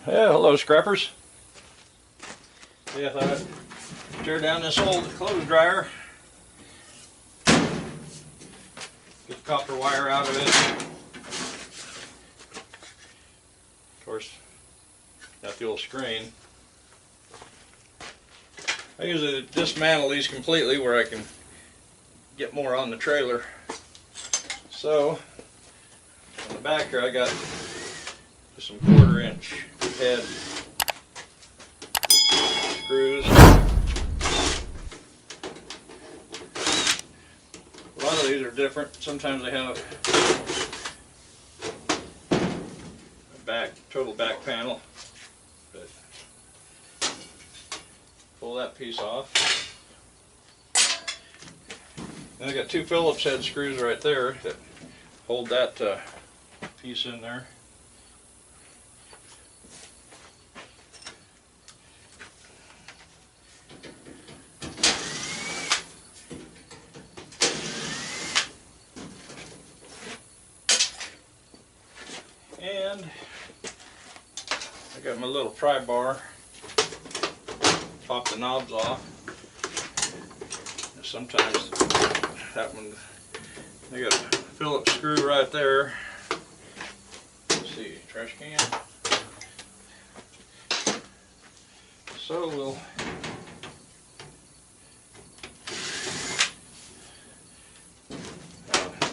Yeah, hello scrappers. Yeah, I thought I'd tear down this old clothes dryer. Get the copper wire out of it. Of course, got the old screen. I usually dismantle these completely where I can get more on the trailer. So, on the back here I got just some 1/4 inch head screws. A lot of these are different. Sometimes they have a total back panel. But pull that piece off. And I got 2 Phillips head screws right there that hold that piece in there. And I got my little pry bar. Pop the knobs off. And sometimes that one, I got a Phillips screw right there. Let's see, trash can. So we'll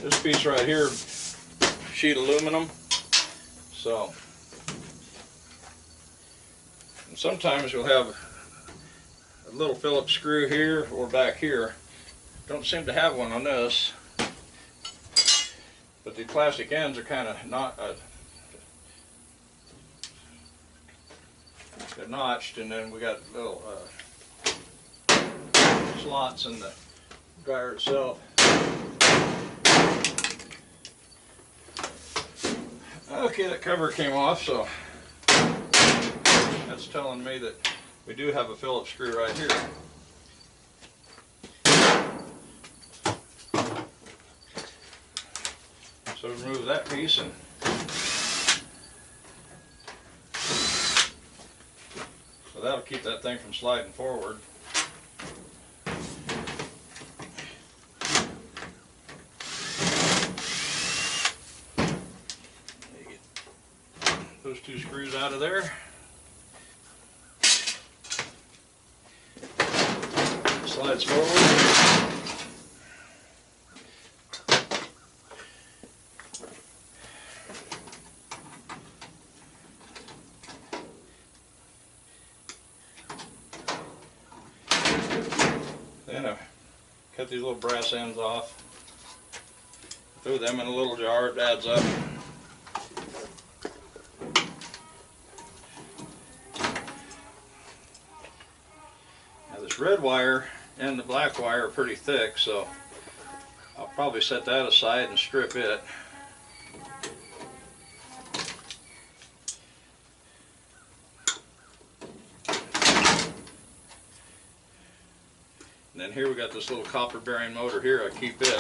this piece right here, sheet aluminum. So and sometimes you'll have a little Phillips screw here or back here. Don't seem to have one on this, but the plastic ends are kind of not they're notched, and then we got little slots in the dryer itself. Okay, that cover came off, so that's telling me that we do have a Phillips screw right here. So remove that piece, and so that'll keep that thing from sliding forward. Those 2 screws out of there. Slides forward. Then I cut these little brass ends off. Throw them in a little jar, it adds up. This red wire and the black wire are pretty thick, so I'll probably set that aside and strip it. And then here we got this little copper bearing motor here. I keep it.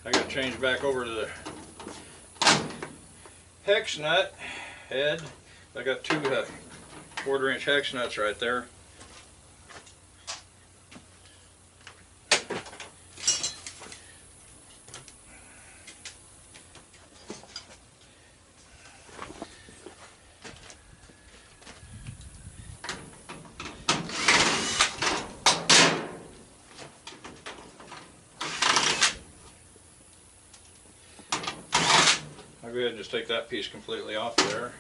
I got to change back over to the hex nut head. I got 2 1/4 inch hex nuts right there. I'll go ahead and just take that piece completely off there.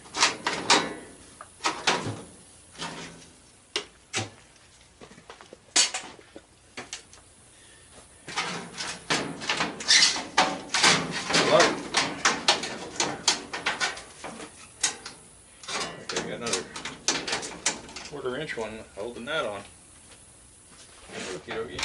Okay, got another 1/4 inch one holding that on. Okie dokie.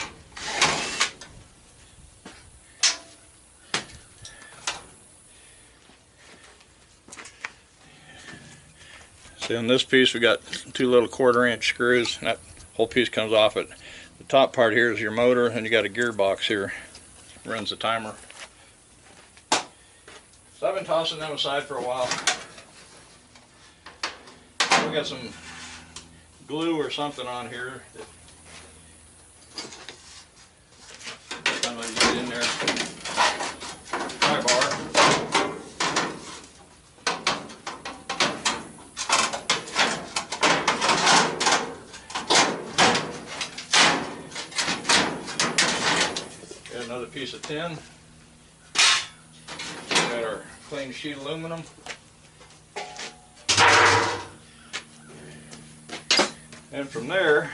See, on this piece we got 2 little 1/4 inch screws, and that whole piece comes off it. The top part here is your motor, and you got a gearbox here. runs the timer. So I've been tossing them aside for a while. We got some glue or something on here that I'm going to get in there. My bar. Got another piece of tin. Got our clean sheet aluminum. And from there,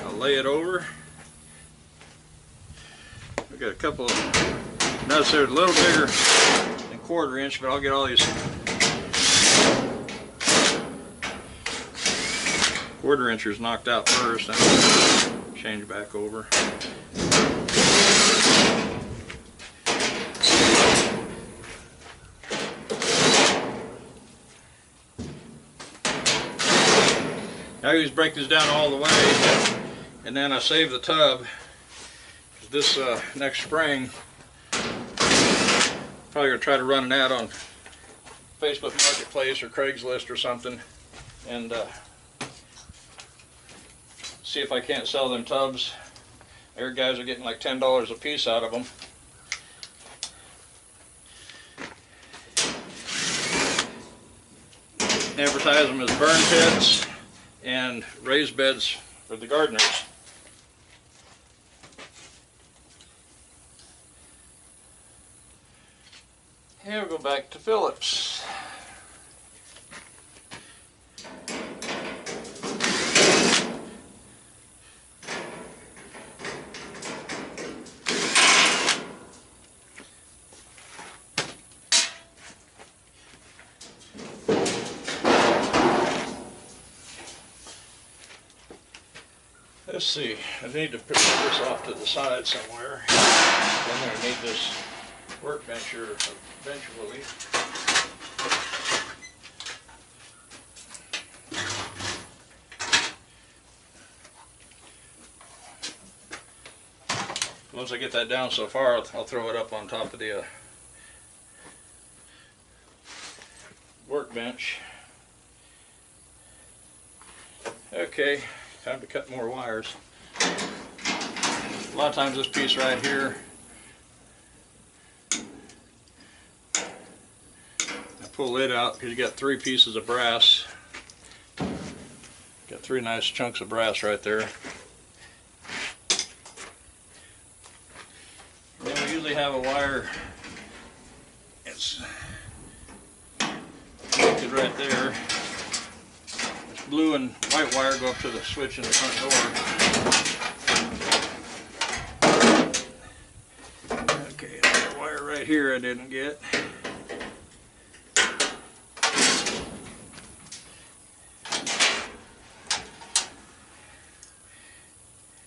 I'll lay it over. We got a couple of nuts there, a little bigger than 1/4 inch, but I'll get all these 1/4 inchers knocked out first, and I'll change back over. I always break this down all the way, and then I save the tub. This next spring, probably gonna try to run an ad on Facebook Marketplace or Craigslist or something, and see if I can't sell them tubs. There, guys are getting like $10 a piece out of them. Advertise them as burn pits and raised beds for the gardeners. Here we'll go back to Phillips. Let's see, I need to put this off to the side somewhere. Then I need this workbench here eventually. Once I get that down so far, I'll throw it up on top of the workbench. Okay, time to cut more wires. A lot of times this piece right here, I pull it out because you got 3 pieces of brass. Got 3 nice chunks of brass right there. And then we usually have a wire, it's connected right there. This blue and white wire go up to the switch in the front door. Okay, another wire right here I didn't get.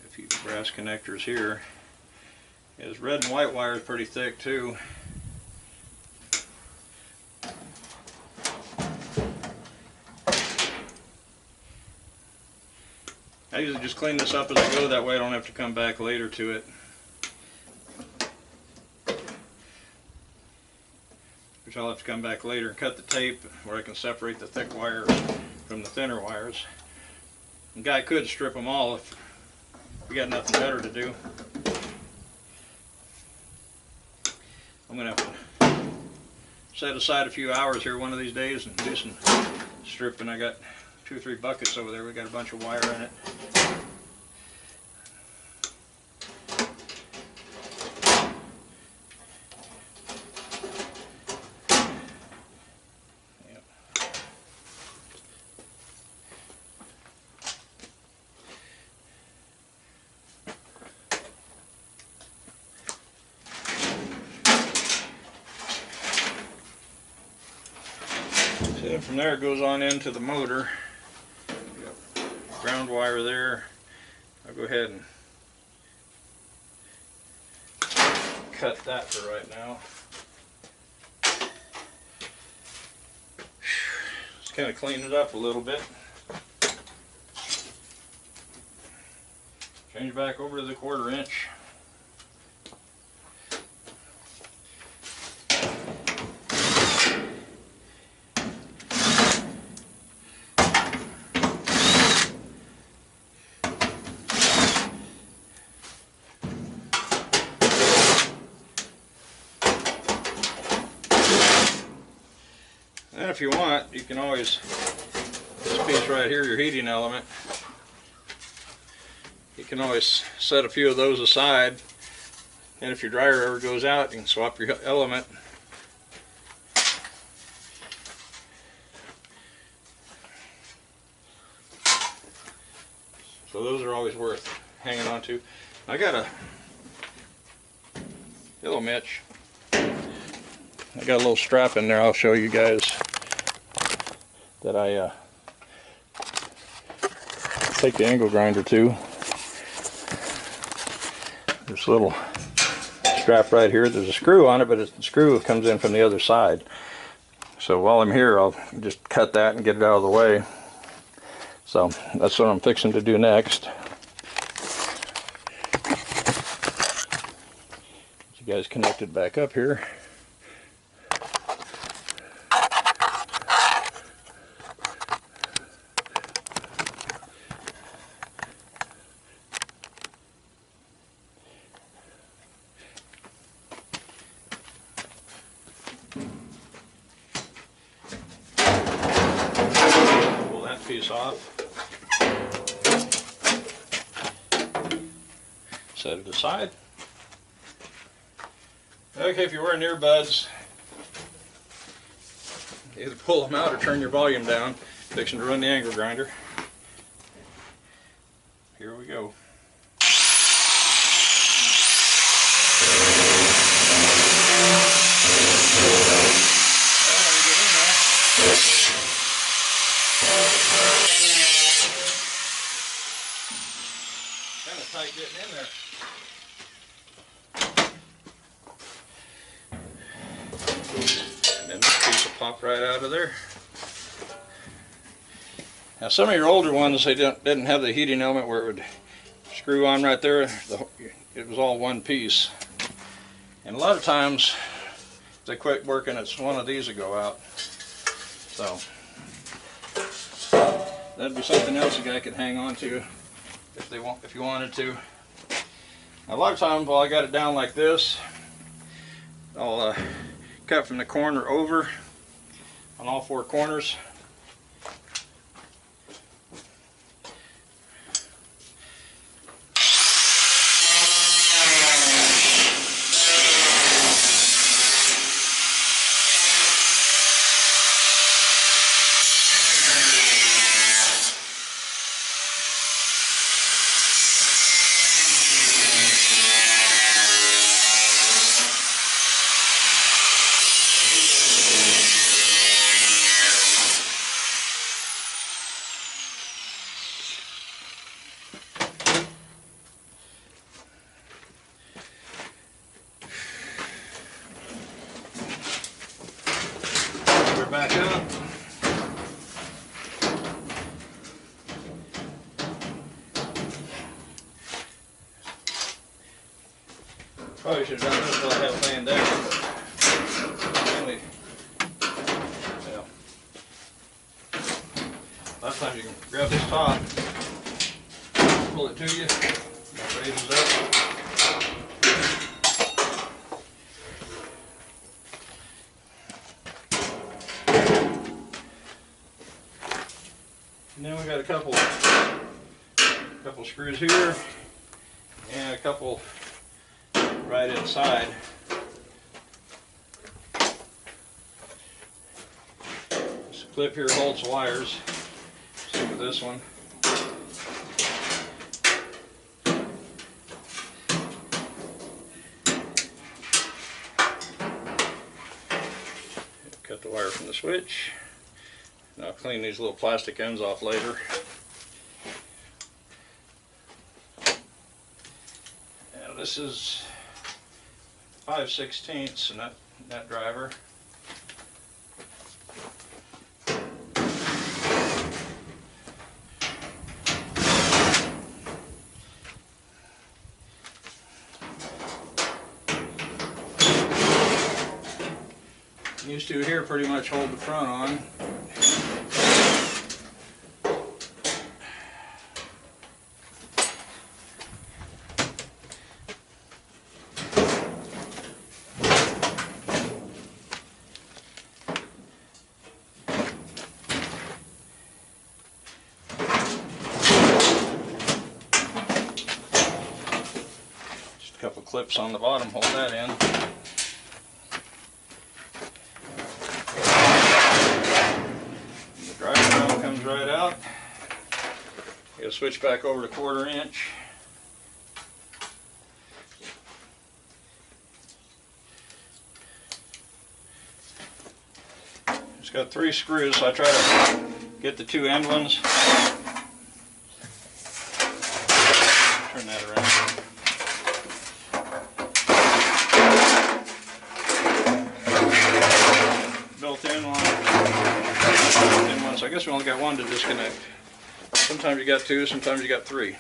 A few brass connectors here. This red and white wire is pretty thick too. I usually just clean this up as I go, that way I don't have to come back later to it. Which I'll have to come back later and cut the tape where I can separate the thick wires from the thinner wires. The guy could strip them all if we got nothing better to do. I'm going to have to set aside a few hours here one of these days and do some stripping. I got 2 or 3 buckets over there. We got a bunch of wire in it. And from there it goes on into the motor. Ground wire there. I'll go ahead and cut that for right now. Just kind of clean it up a little bit. Change back over to the 1/4 inch. And if you want, you can always, this piece right here, your heating element, you can always set a few of those aside, and if your dryer ever goes out, you can swap your element. So those are always worth hanging on to. I got a little Mitch. I got a little strap in there. I'll show you guys that I take the angle grinder to. This little strap right here. There's a screw on it, but the screw comes in from the other side. So while I'm here, I'll just cut that and get it out of the way. So that's what I'm fixing to do next. Get you guys connected back up here. Pull that piece off. Set it aside. Okay, if you're wearing earbuds, either pull them out or turn your volume down. Fixing to run the angle grinder. Here we go. Kind of tight getting in there. And then this piece will pop right out of there. Now some of your older ones, they didn't have the heating element where it would screw on right there. It was all one piece. And a lot of times, if they quit working, it's one of these that go out. So that'd be something else a guy could hang on to if you wanted to. Now, a lot of times, while I got it down like this, I'll cut from the corner over on all 4 corners. Back up. Probably should have done this while I have it laying down. Mainly, yeah. A lot of times you can grab this top, pull it to you, it raises up. And then we got a couple screws here and a couple right inside. This clip here holds the wires. Stick with this one. Cut the wire from the switch. Now I'll clean these little plastic ends off later. And this is 5/16 and that driver. These two here pretty much hold the front on. Just a couple clips on the bottom hold that in. Right out. You'll switch back over to 1/4 inch. It's got 3 screws, so I try to get the 2 end ones. Turn that around. Built-in one. So I guess we only got 1 to disconnect. Sometimes you got 2, sometimes you got 3.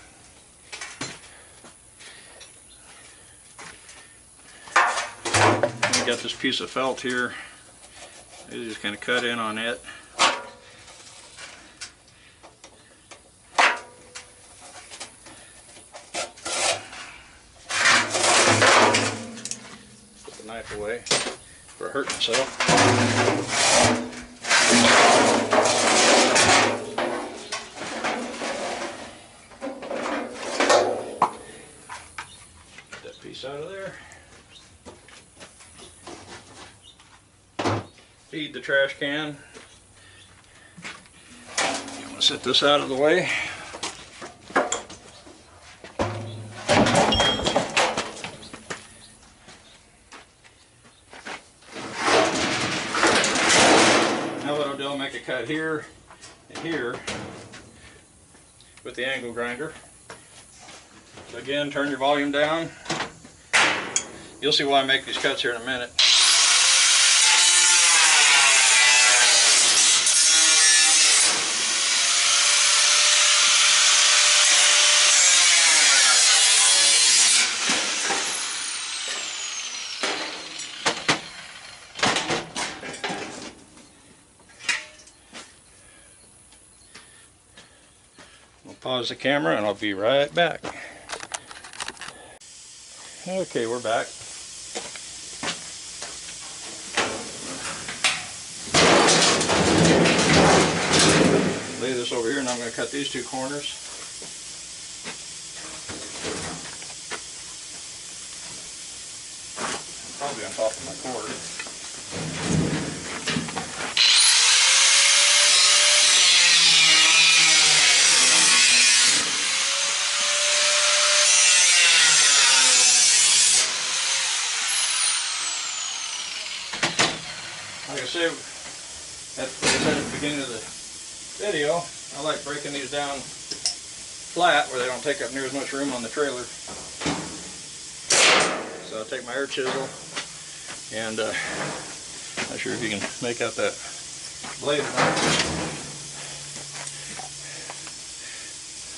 We got this piece of felt here. You just kind of cut in on it. Put the knife away for hurting itself. Out of there. Feed the trash can. I'm going to set this out of the way. Now what I'll do, I'll make a cut here and here with the angle grinder. So again, turn your volume down. You'll see why I make these cuts here in a minute. I'll pause the camera and I'll be right back. Okay, we're back. Lay this over here and I'm going to cut these 2 corners. Probably on top of my cord. Like I said at the beginning of the video, I like breaking these down flat where they don't take up near as much room on the trailer. So I'll take my air chisel and not sure if you can make out that blade or not.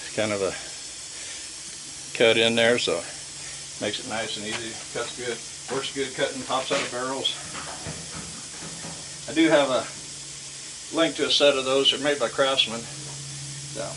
It's kind of a cut in there, so it makes it nice and easy. Cuts good, works good cutting tops out of barrels. I do have a link to a set of those. They're made by Craftsman. So.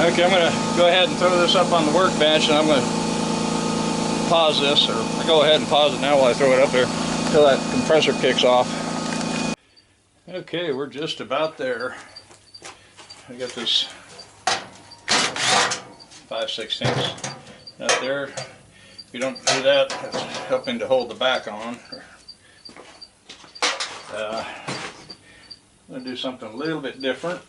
Okay, I'm going to go ahead and throw this up on the workbench, and I'm going to pause this, or I'll go ahead and pause it now while I throw it up there until that compressor kicks off. Okay, we're just about there. I got this 5/16 up there. If you don't do that, it's helping to hold the back on. I'm going to do something a little bit different.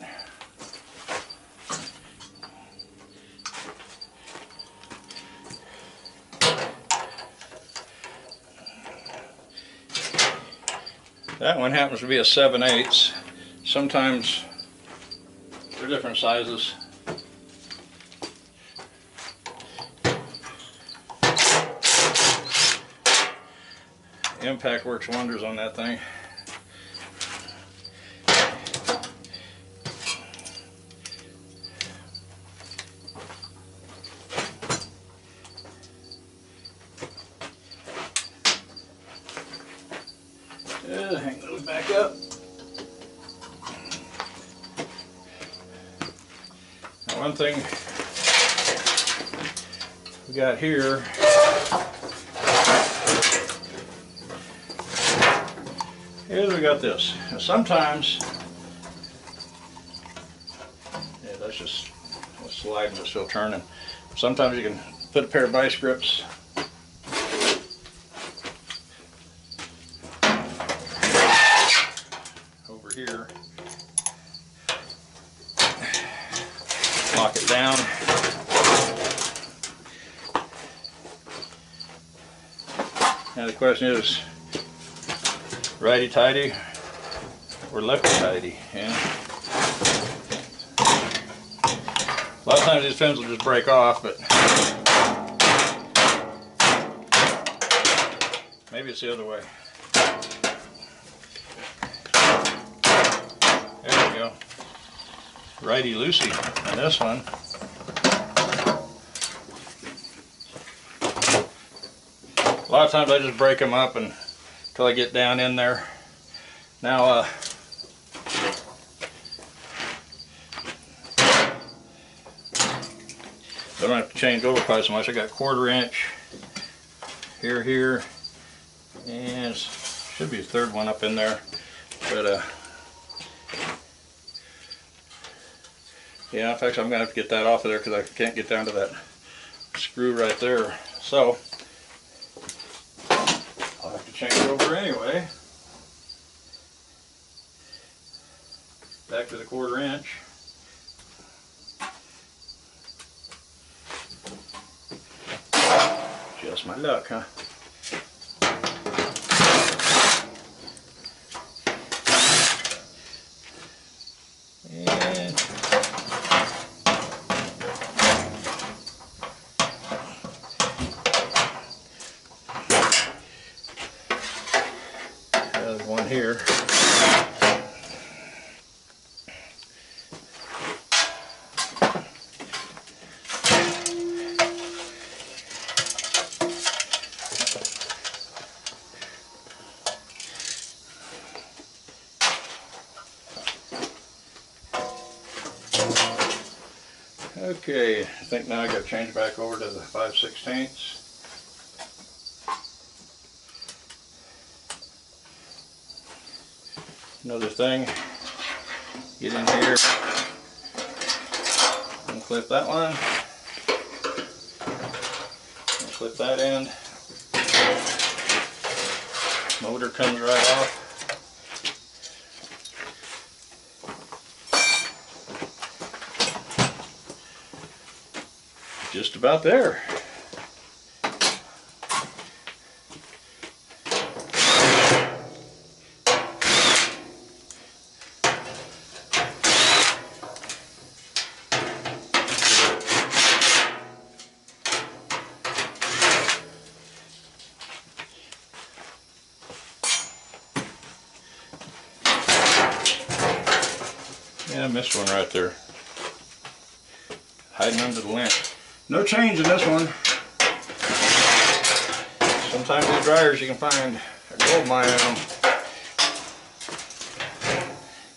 That one happens to be a 7/8. Sometimes they're different sizes. Impact works wonders on that thing. Hang those back up. Now, one thing we got here is we got this. Now, sometimes, yeah, that's just sliding, it's still turning. Sometimes you can put a pair of vice grips over here, lock it down. Now the question is, righty-tighty or lefty-tighty? Yeah. A lot of times these fins will just break off, but maybe it's the other way. There we go. Righty-loosey on this one. A lot of times I just break them up until I get down in there. Now, I don't have to change over quite so much. I got 1/4 inch here, and should be a third one up in there. But yeah, in fact, I'm gonna have to get that off of there because I can't get down to that screw right there. So I'll have to change over anyway. Back to the 1/4 inch. Just my luck, huh? And there's one here. Okay, I think now I got to change back over to the 5/16. Another thing, get in here, unclip that one, unclip that end, motor comes right off. Just about there. Yeah, I missed one right there. Hiding under the lint. No change in this one. Sometimes these dryers you can find a gold mine in them.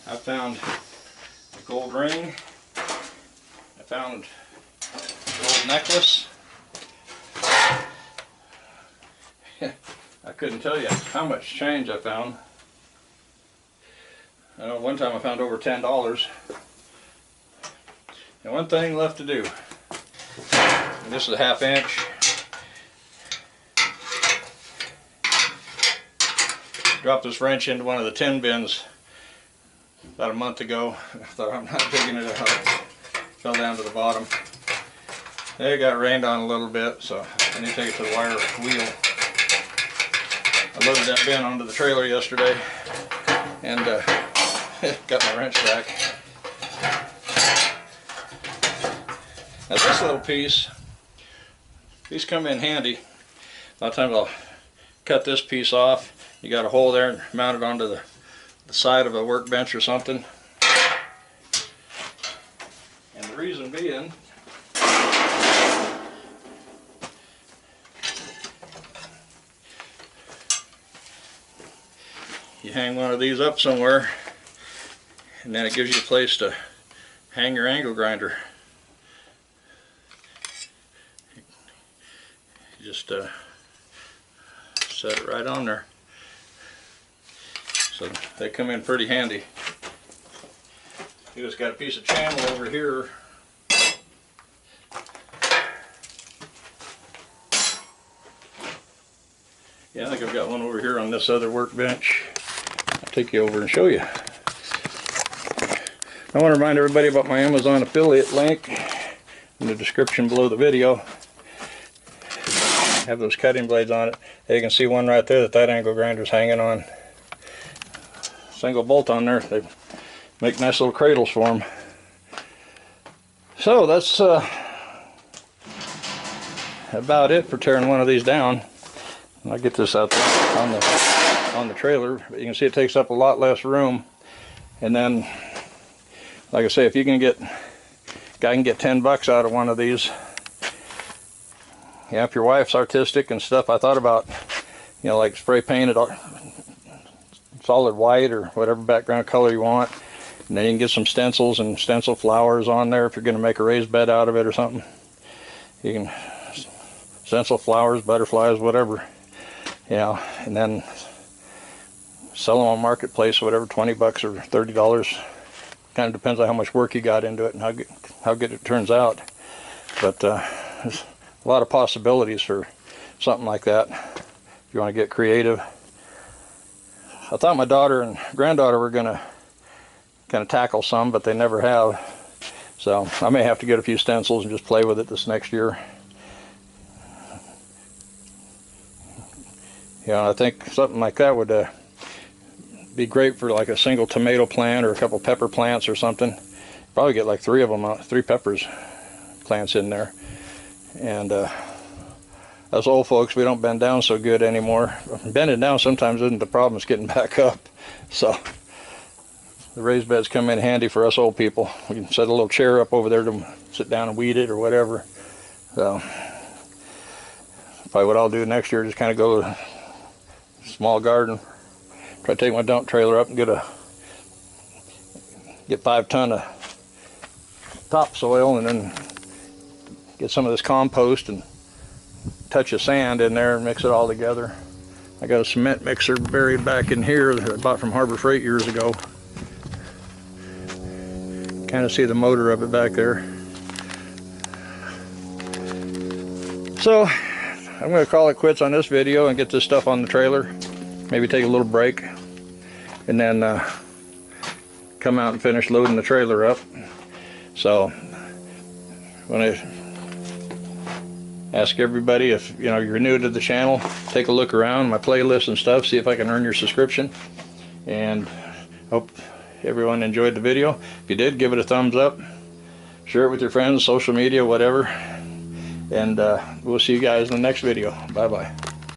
I found a gold ring. I found an old necklace. I couldn't tell you how much change I found. I know one time I found over $10. And one thing left to do. And this is a 1/2 inch. Dropped this wrench into one of the tin bins about a month ago. I thought I'm not digging it out. Fell down to the bottom. It got rained on a little bit, so I need to take it to the wire wheel. I loaded that bin onto the trailer yesterday and got my wrench back. Now this little piece, these come in handy. A lot of times I'll cut this piece off. You got a hole there and mount it onto the side of a workbench or something. And the reason being, you hang one of these up somewhere and then it gives you a place to hang your angle grinder. You just set it right on there. So they come in pretty handy. You just got a piece of channel over here. Yeah, I think I've got one over here on this other workbench. I'll take you over and show you. I want to remind everybody about my Amazon affiliate link in the description below the video. I have those cutting blades on it. You can see one right there that angle grinder is hanging on. Single bolt on there. They make nice little cradles for them. So that's about it for tearing one of these down. I'll get this out there on the trailer, but you can see it takes up a lot less room. And then, like I say, if you can get, guy can get $10 out of one of these. Yeah, if your wife's artistic and stuff, I thought about, you know, like spray painted solid white or whatever background color you want, and then you can get some stencils and stencil flowers on there if you're going to make a raised bed out of it or something. You can stencil flowers, butterflies, whatever, you know, and then sell them on Marketplace or whatever, $20 or $30. Kind of depends on how much work you got into it and how good it turns out. But there's a lot of possibilities for something like that if you want to get creative. I thought my daughter and granddaughter were going to kind of tackle some, but they never have. So I may have to get a few stencils and just play with it this next year. You know, I think something like that would be great for like a single tomato plant or a couple pepper plants or something. Probably get like 3 of them, 3 peppers plants in there. And us old folks, we don't bend down so good anymore. Bending down sometimes isn't the problem, it's getting back up. So the raised beds come in handy for us old people. We can set a little chair up over there to sit down and weed it or whatever. So probably what I'll do next year is just kind of go to a small garden. Try to take my dump trailer up and get 5 ton of topsoil, and then get some of this compost and touch of sand in there and mix it all together. I got a cement mixer buried back in here that I bought from Harbor Freight years ago. Kind of see the motor of it back there. So I'm going to call it quits on this video and get this stuff on the trailer. Maybe take a little break and then come out and finish loading the trailer up. So when I ask everybody, if you know you're new to the channel, take a look around my playlist and stuff, see if I can earn your subscription. And hope everyone enjoyed the video. If you did, give it a thumbs up, share it with your friends, social media, whatever, and we'll see you guys in the next video. Bye bye.